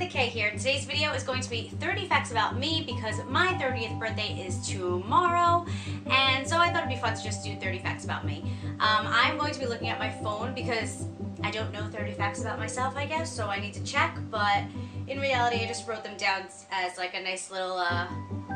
K here. Today's video is going to be 30 facts about me because my 30th birthday is tomorrow, and so I thought it'd be fun to just do 30 facts about me. I'm going to be looking at my phone because I don't know 30 facts about myself, I guess, so I need to check, but in reality I just wrote them down as like a nice little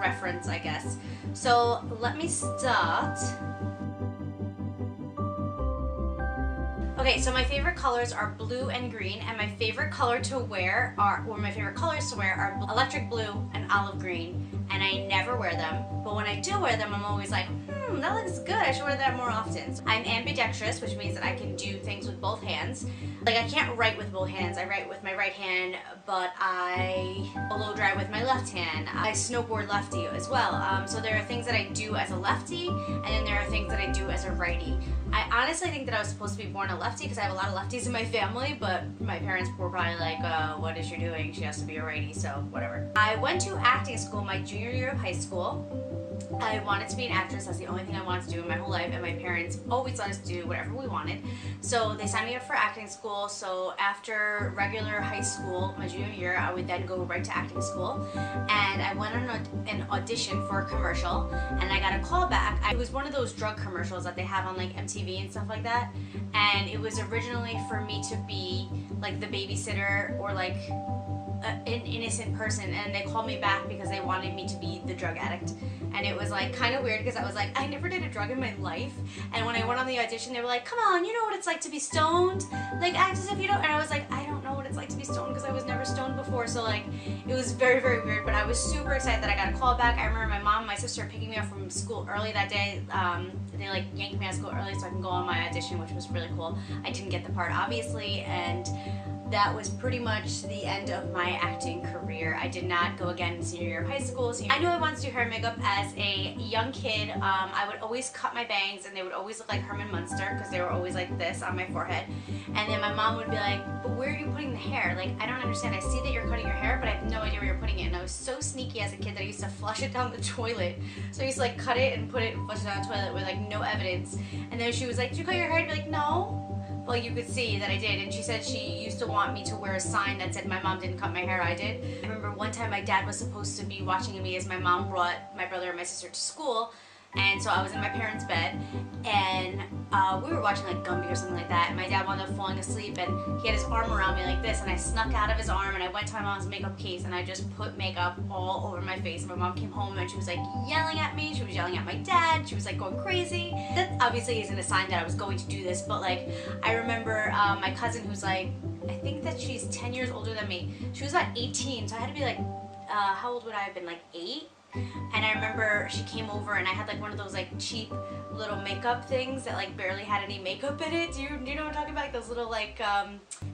reference, I guess. So let me start. Okay, so my favorite colors are blue and green, and my favorite color to wear my favorite colors to wear are electric blue and olive green, and I never wear them, but when I do wear them, I'm always like, that looks good, I should wear that more often. So I'm ambidextrous, which means that I can do things with both hands. Like, I can't write with both hands. I write with my right hand, but I blow dry with my left hand. I snowboard lefty as well. So there are things that I do as a lefty, and then there are things that I do as a righty. I honestly think that I was supposed to be born a lefty because I have a lot of lefties in my family, but my parents were probably like, what is she doing? She has to be a righty, so whatever. I went to acting school my junior year of high school. I wanted to be an actress. That's the only thing I wanted to do in my whole life, and my parents always let us do whatever we wanted. So they signed me up for acting school. So after regular high school, my junior year, I would then go right to acting school, and I went on an audition for a commercial, and I got a call back. It was one of those drug commercials that they have on like MTV and stuff like that, and it was originally for me to be like the babysitter or like an innocent person, and they called me back because they wanted me to be the drug addict. And it was like kind of weird because I was like, I never did a drug in my life, and when I went on the audition they were like, come on, you know what it's like to be stoned, like act as if you don't. And I was like, I don't know what it's like to be stoned because I was never stoned before. So like it was very, very weird, but I was super excited that I got a call back. I remember my mom and my sister picking me up from school early that day. They like yanked me out of school early so I can go on my audition, which was really cool. I didn't get the part obviously, and that was pretty much the end of my acting career. I did not go again in senior year of high school. So I knew I wanted to do hair and makeup as a young kid. I would always cut my bangs, and they would always look like Herman Munster because they were always like this on my forehead. And then my mom would be like, but where are you putting the hair? Like, I don't understand. I see that you're cutting your hair, but I have no idea where you're putting it. And I was so sneaky as a kid that I used to flush it down the toilet. So I used to like cut it and put it and flush it down the toilet with like no evidence. And then she was like, did you cut your hair? I'd be like, no. Well, you could see that I did, and she said she used to want me to wear a sign that said my mom didn't cut my hair, I did. I remember one time my dad was supposed to be watching me as my mom brought my brother and my sister to school, and so I was in my parents' bed, and we were watching like Gumby or something like that, and my dad wound up falling asleep, and he had his arm around me like this, and I snuck out of his arm, and I went to my mom's makeup case, and I just put makeup all over my face. And my mom came home, and she was like yelling at me, she was yelling at my dad, she was like going crazy. That obviously isn't a sign that I was going to do this, but like I remember my cousin, who's like, I think that she's 10 years older than me, she was about 18, so I had to be like, how old would I have been, like 8? And I remember she came over, and I had like one of those like cheap little makeup things that like barely had any makeup in it. Do you know what I'm talking about? Like those little like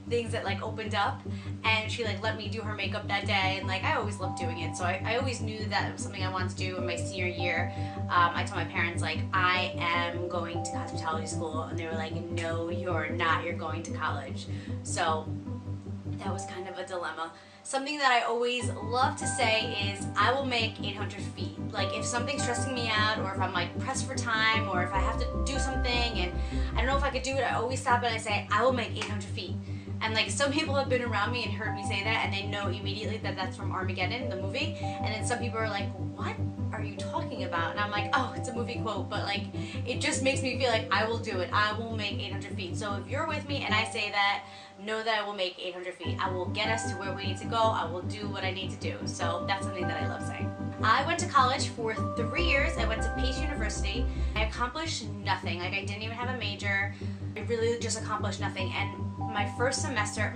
things that like opened up, and she like let me do her makeup that day, and like I always loved doing it, so I always knew that it was something I wanted to do in my senior year. I told my parents like, I am going to cosmetology school, and they were like, no you're not, you're going to college. So that was kind of a dilemma. Something that I always love to say is I will make 800 feet. Like if something's stressing me out, or if I'm like pressed for time, or if I have to do something and I don't know if I could do it, I always stop and I say, I will make 800 feet. And like some people have been around me and heard me say that, and they know immediately that that's from Armageddon, the movie. And then some people are like, what are you talking about? And I'm like, oh, it's a movie quote, but like it just makes me feel like I will do it. I will make 800 feet. So if you're with me and I say that, know that I will make 800 feet. I will get us to where we need to go. I will do what I need to do. So that's something that I love saying. I went to college for 3 years. I went to Pace University. I accomplished nothing. Like I didn't even have a major. I really just accomplished nothing. And my first semester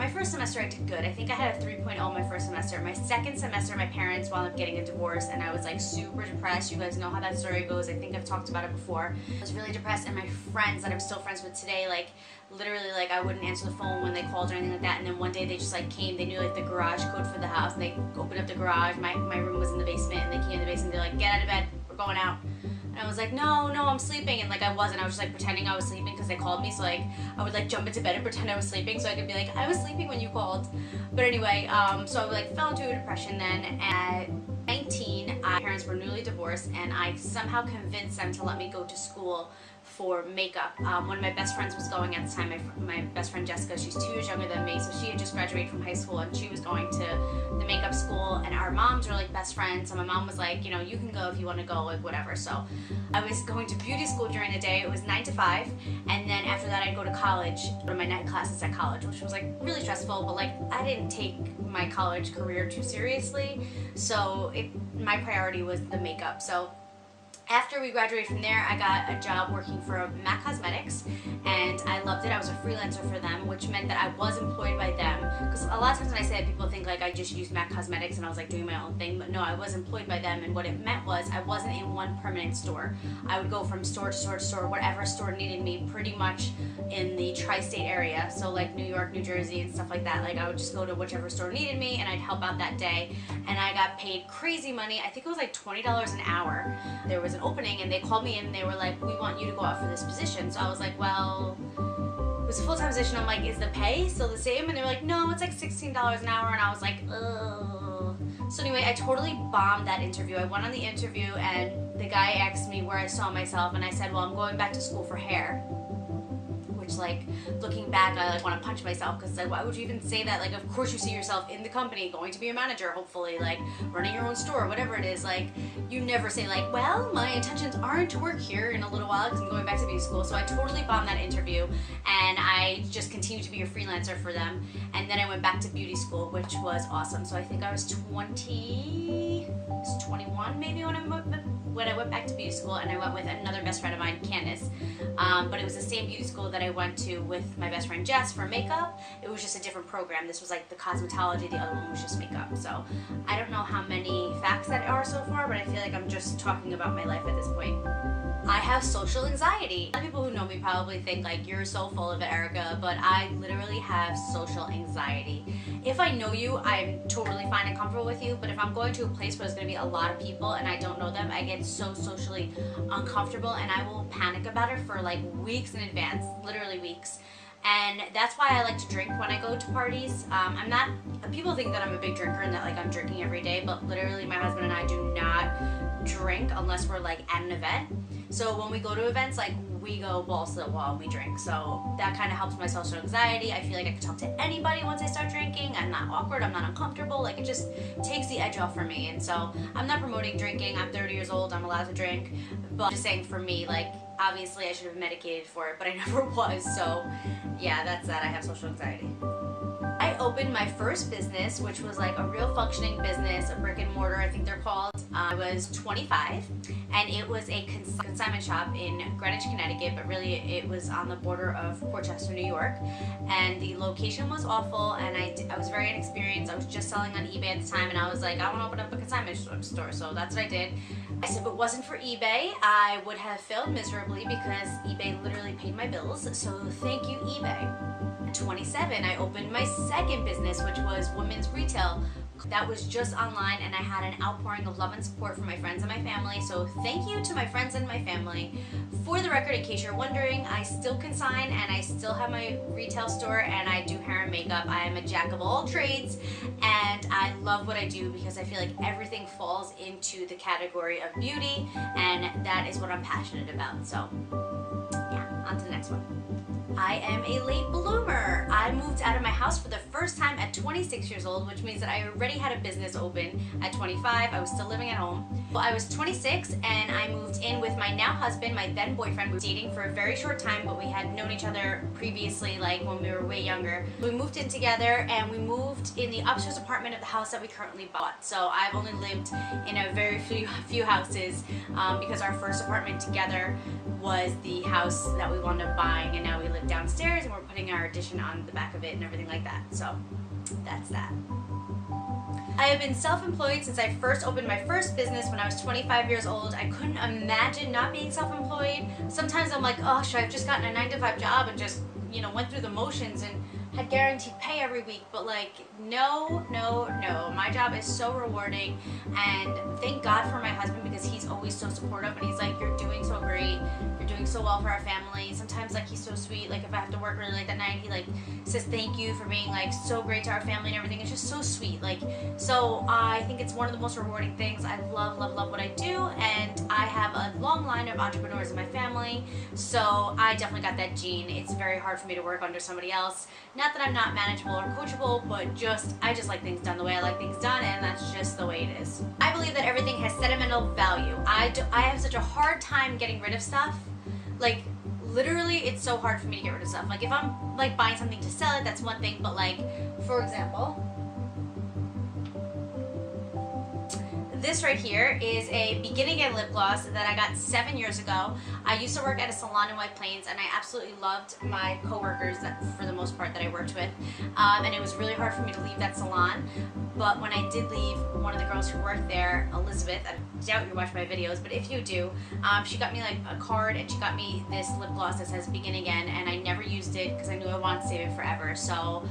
I did good. I think I had a 3.0 my first semester. My second semester, my parents wound up getting a divorce, and I was like super depressed. You guys know how that story goes. I think I've talked about it before. I was really depressed, and my friends that I'm still friends with today, like literally like I wouldn't answer the phone when they called or anything like that, and then one day they just like came, they knew like the garage code for the house, and they opened up the garage. My room was in the basement, and they came in the basement, they're like, get out of bed, we're going out. And I was like, no, I'm sleeping, and like I wasn't. I was just like pretending I was sleeping because they called me, so like I would like jump into bed and pretend I was sleeping so I could be like, I was sleeping when you called. But anyway, so I like fell into a depression then. At 19, my parents were newly divorced, and I somehow convinced them to let me go to school for makeup. One of my best friends was going at the time, my best friend Jessica, she's 2 years younger than me, so she had just graduated from high school and she was going to the makeup school, and our moms were like best friends, so my mom was like, you know, you can go if you want to go, like whatever. So I was going to beauty school during the day. It was 9 to 5, and then after that I'd go to college, go to my night classes at college, which was like really stressful, but like I didn't take my college career too seriously, so my priority was the makeup. So after we graduated from there, I got a job working for MAC Cosmetics, and I loved it. I was a freelancer for them, which meant that I was employed by them. Because a lot of times when I say it, people think like I just used MAC Cosmetics and I was like doing my own thing, but no, I was employed by them, and what it meant was I wasn't in one permanent store. I would go from store to store to store, whatever store needed me, pretty much in the tri-state area, so like New York, New Jersey, and stuff like that. Like I would just go to whichever store needed me, and I'd help out that day, and I got paid crazy money. I think it was like $20 an hour. There was an opening, and they called me and they were like, we want you to go out for this position. So I was like, well, it was a full-time position. I'm like, is the pay still the same? And they were like, no, it's like $16 an hour. And I was like, ugh. So anyway, I totally bombed that interview. I went on the interview and the guy asked me where I saw myself, and I said, well, I'm going back to school for hair. Which, like, looking back, I like want to punch myself, because like, why would you even say that? Like, of course you see yourself in the company, going to be a manager, hopefully, like running your own store, whatever it is. Like, you never say like, well, my intentions aren't to work here in a little while because I'm going back to beauty school. So I totally bombed that interview, and I just continued to be a freelancer for them. And then I went back to beauty school, which was awesome. So I think I was 21 maybe when I went back to beauty school, and I went with another best friend of mine, Candace. But it was the same beauty school that I went to with my best friend Jess for makeup. It was just a different program. This was like the cosmetology, the other one was just makeup. So I don't know how many facts that are so far, but I feel like I'm just talking about my life at this point. I have social anxiety. A lot of people who know me probably think like, you're so full of it, Erica, but I literally have social anxiety. If I know you, I'm totally fine and comfortable with you, but if I'm going to a place where there's going to be a lot of people and I don't know them, I get so socially uncomfortable, and I will panic about it for like weeks in advance, literally weeks. And that's why I like to drink when I go to parties. People think that I'm a big drinker and that like I'm drinking every day, but literally my husband and I do not drink unless we're like at an event. So when we go to events, like we go balls to the wall and we drink. So that kind of helps my social anxiety. I feel like I can talk to anybody once I start drinking. I'm not awkward, I'm not uncomfortable. Like, it just takes the edge off for me. And so I'm not promoting drinking. I'm 30 years old, I'm allowed to drink. But I'm just saying, for me, like, obviously I should have medicated for it, but I never was. So yeah, that's that. I have social anxiety. I opened my first business, which was like a real functioning business, a brick and mortar, I think they're called. I was 25, and it was a consignment shop in Greenwich, Connecticut, but really it was on the border of Portchester, New York. And the location was awful, and I was very inexperienced. I was just selling on eBay at the time, and I was like, I want to open up a consignment store. So that's what I did. I said, if it wasn't for eBay, I would have failed miserably, because eBay literally paid my bills. So thank you, eBay. At 27, I opened my second business, which was women's retail. That was just online, and I had an outpouring of love and support from my friends and my family. So thank you to my friends and my family. For the record, in case you're wondering, I still consign, and I still have my retail store, and I do hair and makeup. I am a jack of all trades, and I love what I do because I feel like everything falls into the category of beauty, and that is what I'm passionate about. So yeah, on to the next one. I am a late bloomer. I moved out of my house for the first time at 26 years old, which means that I already had a business open at 25. I was still living at home. Well, I was 26 and I moved in with my now husband, my then boyfriend. We were dating for a very short time, but we had known each other previously, like when we were way younger. We moved in together, and we moved in the upstairs apartment of the house that we currently bought. So I've only lived in a very few houses because our first apartment together was the house that we wound up buying, and now we live downstairs and we're putting our addition on the back of it and everything like that. So that's that. I have been self-employed since I first opened my first business when I was 25 years old. I couldn't imagine not being self-employed. Sometimes I'm like, oh, should I have just gotten a 9-to-5 job and just, you know, went through the motions? And had guaranteed pay every week, but like, no. My job is so rewarding, and thank God for my husband, because he's always so supportive, and he's like, you're doing so great, you're doing so well for our family. Sometimes like he's so sweet, like if I have to work really late that night, he like says thank you for being like so great to our family and everything. It's just so sweet. Like, so I think it's one of the most rewarding things. I love what I do, and I have a long line of entrepreneurs in my family, so I definitely got that gene. It's very hard for me to work under somebody else. Not that I'm not manageable or coachable, but I just like things done the way I like things done, and that's just the way it is. I believe that everything has sentimental value. I have such a hard time getting rid of stuff. Like, literally, it's so hard for me to get rid of stuff. Like, if I'm like buying something to sell it, that's one thing, but like, for example, this right here is a Begin Again lip gloss that I got 7 years ago. I used to work at a salon in White Plains, and I absolutely loved my coworkers for the most part that I worked with, and it was really hard for me to leave that salon. But when I did leave, one of the girls who worked there, Elizabeth, I doubt you watch my videos, but if you do, she got me like a card, and she got me this lip gloss that says Begin Again, and I never used it because I knew I wanted to save it forever. So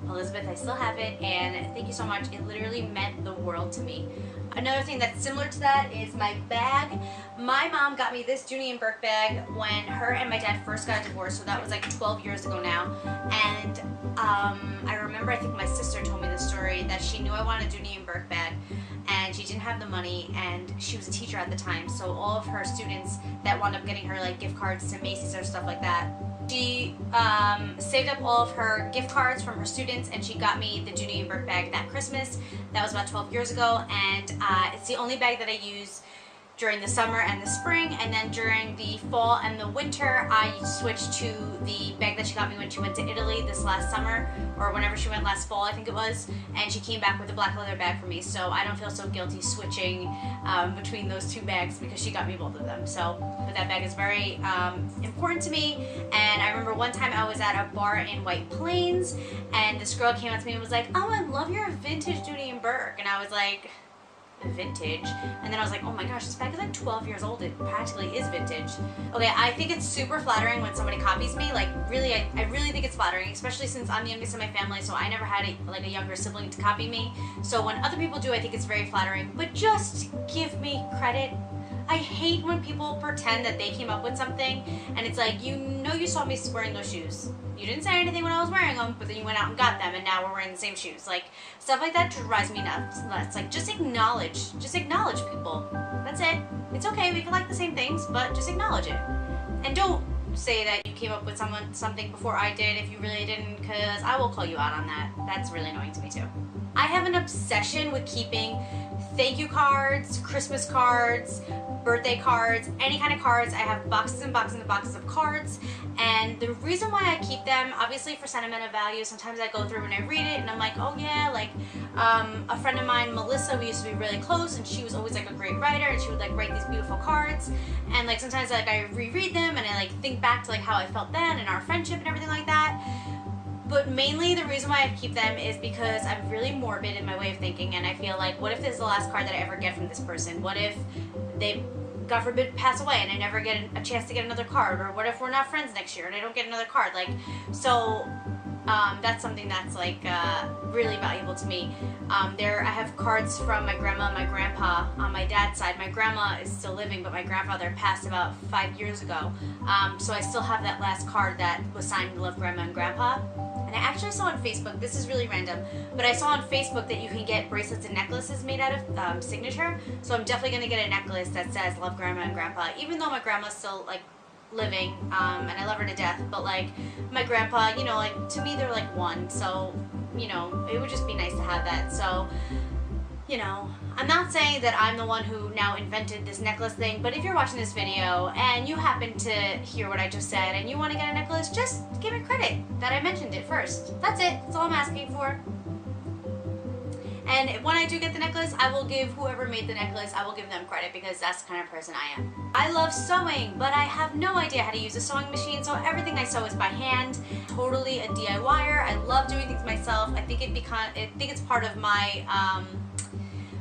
Elizabeth, I still have it, and thank you so much. It literally meant the world to me. Another thing that's similar to that is my bag. My mom got me this Dooney and Burke bag when her and my dad first got divorced, so that was like 12 years ago now. And I remember, I think my sister told me this story, that she knew I wanted a Dooney and Burke bag, and she didn't have the money, and she was a teacher at the time, so all of her students that wound up getting her like gift cards to Macy's or stuff like that, she saved up all of her gift cards from her students, and she got me the Dooney and Burke bag that Christmas. That was about 12 years ago, and it's the only bag that I use during the summer and the spring, and then during the fall and the winter I switched to the bag that she got me when she went to Italy this last summer, or whenever she went last fall I think it was, and she came back with a black leather bag for me, so I don't feel so guilty switching between those two bags because she got me both of them. So, but that bag is very important to me. And I remember one time I was at a bar in White Plains, and this girl came up to me and was like, oh, I love your vintage Dooney and Burke, and I was like, vintage? And then I was like, oh my gosh, this bag is like 12 years old. It practically is vintage. Okay, I think it's super flattering when somebody copies me. Like, really, I really think it's flattering, especially since I'm the youngest in my family, so I never had a younger sibling to copy me. So when other people do, I think it's very flattering, but just give me credit. I hate when people pretend that they came up with something, and it's like, you know, you saw me wearing those shoes. You didn't say anything when I was wearing them, but then you went out and got them, and now we're wearing the same shoes. Like, stuff like that drives me nuts. Like, just acknowledge people. That's it. It's okay, we can like the same things, but just acknowledge it. And don't say that you came up with something before I did if you really didn't, because I will call you out on that. That's really annoying to me too. I have an obsession with keeping thank you cards, Christmas cards, birthday cards, any kind of cards. I have boxes and boxes and boxes of cards, and the reason why I keep them, obviously for sentimental value. Sometimes I go through and I read it and I'm like, oh yeah, like a friend of mine, Melissa, we used to be really close, and she was always like a great writer, and she would like write these beautiful cards, and like sometimes like I reread them and I like think back to like how I felt then and our friendship and everything like that. But mainly the reason why I keep them is because I'm really morbid in my way of thinking, and I feel like, what if this is the last card that I ever get from this person? What if they, God forbid, pass away and I never get a chance to get another card? Or what if we're not friends next year and I don't get another card? Like, so that's something that's like really valuable to me. I have cards from my grandma and my grandpa on my dad's side. My grandma is still living, but my grandfather passed about 5 years ago. So I still have that last card that was signed Love Grandma and Grandpa. And I actually saw on Facebook, this is really random, but I saw on Facebook that you can get bracelets and necklaces made out of signature. So I'm definitely going to get a necklace that says Love Grandma and Grandpa, even though my grandma's still like living, and I love her to death, but like my grandpa, you know, like to me they're like one, so you know, it would just be nice to have that. So, you know, I'm not saying that I'm the one who now invented this necklace thing, but if you're watching this video and you happen to hear what I just said and you want to get a necklace, just give me credit that I mentioned it first. That's it. That's all I'm asking for. And when I do get the necklace, I will give whoever made the necklace, I will give them credit, because that's the kind of person I am. I love sewing, but I have no idea how to use a sewing machine, so everything I sew is by hand. Totally a DIYer. I love doing things myself. I think it's part of my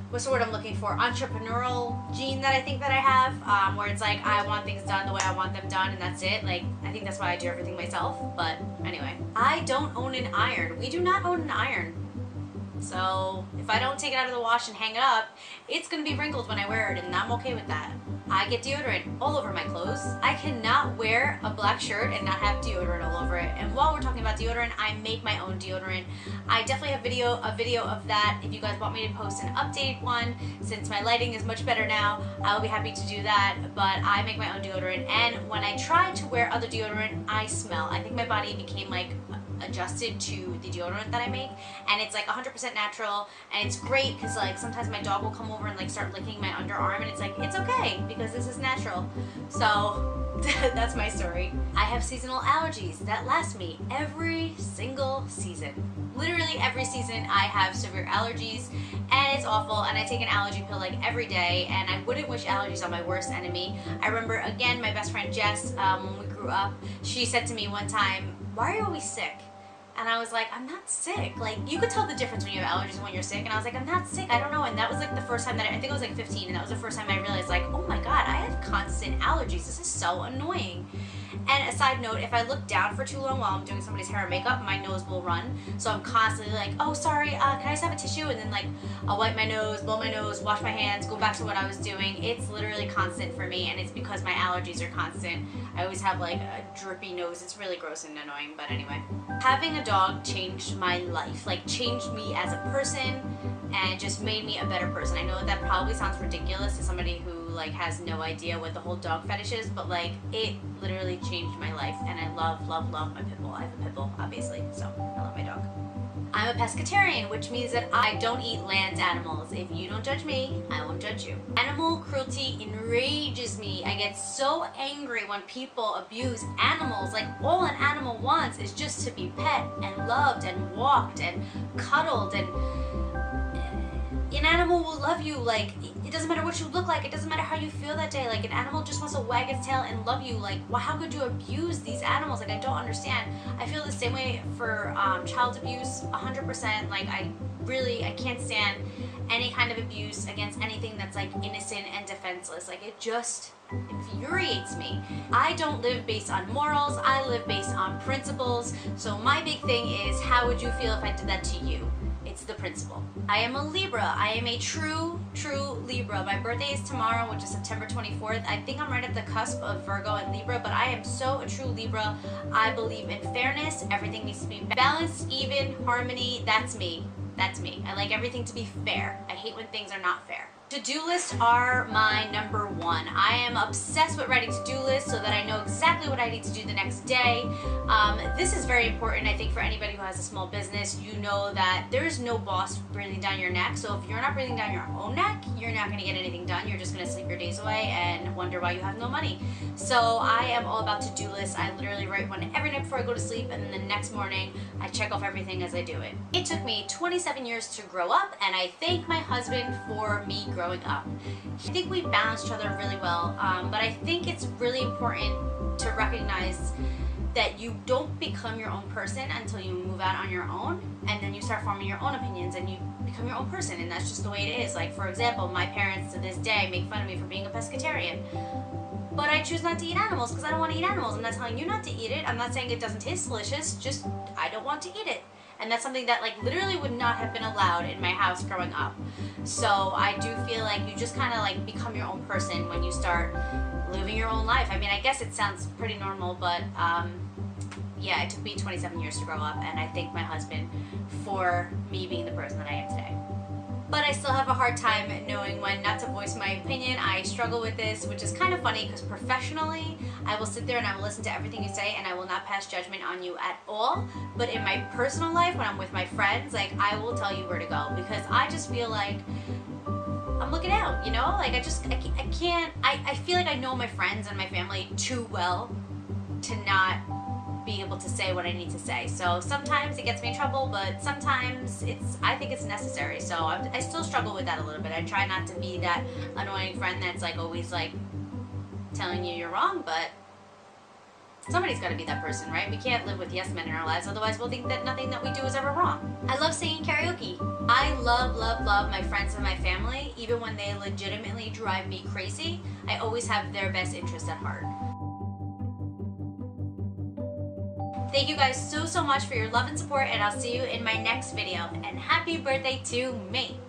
what's the word I'm looking for? Entrepreneurial gene that I think that I have, where it's like I want things done the way I want them done, and that's it. Like, I think that's why I do everything myself. But anyway, I don't own an iron. We do not own an iron. So if I don't take it out of the wash and hang it up, it's gonna be wrinkled when I wear it, and I'm okay with that. I get deodorant all over my clothes. I cannot wear a black shirt and not have deodorant all over it. And while we're talking about deodorant, I make my own deodorant. I definitely have a video of that. If you guys want me to post an updated one, since my lighting is much better now, I will be happy to do that. But I make my own deodorant, and when I try to wear other deodorant, I smell. I think my body became like adjusted to the deodorant that I make, and it's like 100% natural, and it's great because like sometimes my dog will come over and like start licking my underarm, and it's like, it's okay because this is natural. So that's my story. I have seasonal allergies that last me every single season. Literally every season I have severe allergies, and it's awful, and I take an allergy pill like every day, and I wouldn't wish allergies on my worst enemy. I remember, again, my best friend Jess, when we grew up, she said to me one time, "Why are you always sick?" And I was like, I'm not sick. Like, you could tell the difference when you have allergies and when you're sick. And I was like, I'm not sick. I don't know. And that was like the first time that I think I was like 15, and that was the first time I realized, like, oh my God, I have constant allergies. This is so annoying. And a side note, if I look down for too long while I'm doing somebody's hair or makeup, my nose will run. So I'm constantly like, oh, sorry, can I just have a tissue? And then like, I'll wipe my nose, blow my nose, wash my hands, go back to what I was doing. It's literally constant for me, and it's because my allergies are constant. I always have like a drippy nose. It's really gross and annoying, but anyway. Having a dog changed my life, like changed me as a person, and just made me a better person. I know that probably sounds ridiculous to somebody who like has no idea what the whole dog fetish is, but like it literally changed my life, and I love, love, love my pit bull. I have a pit bull, obviously, so I love my dog. I'm a pescatarian, which means that I don't eat land animals. If you don't judge me, I won't judge you. Animal cruelty enrages me. I get so angry when people abuse animals. Like, all an animal wants is just to be pet and loved and walked and cuddled, and an animal will love you. Like, it doesn't matter what you look like, it doesn't matter how you feel that day. Like, an animal just wants to wag its tail and love you. Like, well, how could you abuse these animals? Like, I don't understand. I feel the same way for child abuse, 100%. Like, I can't stand any kind of abuse against anything that's like innocent and defenseless. Like, it just infuriates me. I don't live based on morals, I live based on principles. So my big thing is, how would you feel if I did that to you? It's the principle. I am a Libra. I am a true Libra. My birthday is tomorrow, which is September 24th. I think I'm right at the cusp of Virgo and Libra, but I am so a true Libra. I believe in fairness. Everything needs to be balanced, even, harmony. That's me. That's me. I like everything to be fair. I hate when things are not fair. To-do lists are my number one. I am obsessed with writing to-do lists so that I know exactly what I need to do the next day. This is very important, I think, for anybody who has a small business. You know that there is no boss breathing down your neck. So if you're not breathing down your own neck, you're not going to get anything done. You're just going to sleep your days away and wonder why you have no money. So I am all about to-do lists. I literally write one every night before I go to sleep, and then the next morning I check off everything as I do it. It took me 27 years to grow up, and I thank my husband for me growing up. I think we balance each other really well, but I think it's really important to recognize that you don't become your own person until you move out on your own, and then you start forming your own opinions and you become your own person, and that's just the way it is. Like, for example, my parents to this day make fun of me for being a pescatarian, but I choose not to eat animals because I don't want to eat animals. I'm not telling you not to eat it. I'm not saying it doesn't taste delicious, just I don't want to eat it. And that's something that like literally would not have been allowed in my house growing up. So I do feel like you just kind of like become your own person when you start living your own life. I mean, I guess it sounds pretty normal, but yeah, it took me 27 years to grow up, and I thank my husband for me being the person that I am today. But I still have a hard time knowing when not to voice my opinion. I struggle with this, which is kind of funny because professionally, I will sit there and I will listen to everything you say, and I will not pass judgment on you at all. But in my personal life, when I'm with my friends, like, I will tell you where to go because I just feel like I'm looking out, you know? Like, I feel like I know my friends and my family too well to not be able to say what I need to say. So sometimes it gets me in trouble, but sometimes I think it's necessary. So I still struggle with that a little bit. I try not to be that annoying friend that's like always like telling you you're wrong, but somebody's got to be that person, right? We can't live with yes men in our lives, otherwise we'll think that nothing that we do is ever wrong. I love singing karaoke. I love, love, love my friends and my family. Even when they legitimately drive me crazy, I always have their best interest at heart. Thank you guys so much for your love and support, and I'll see you in my next video. And happy birthday to me!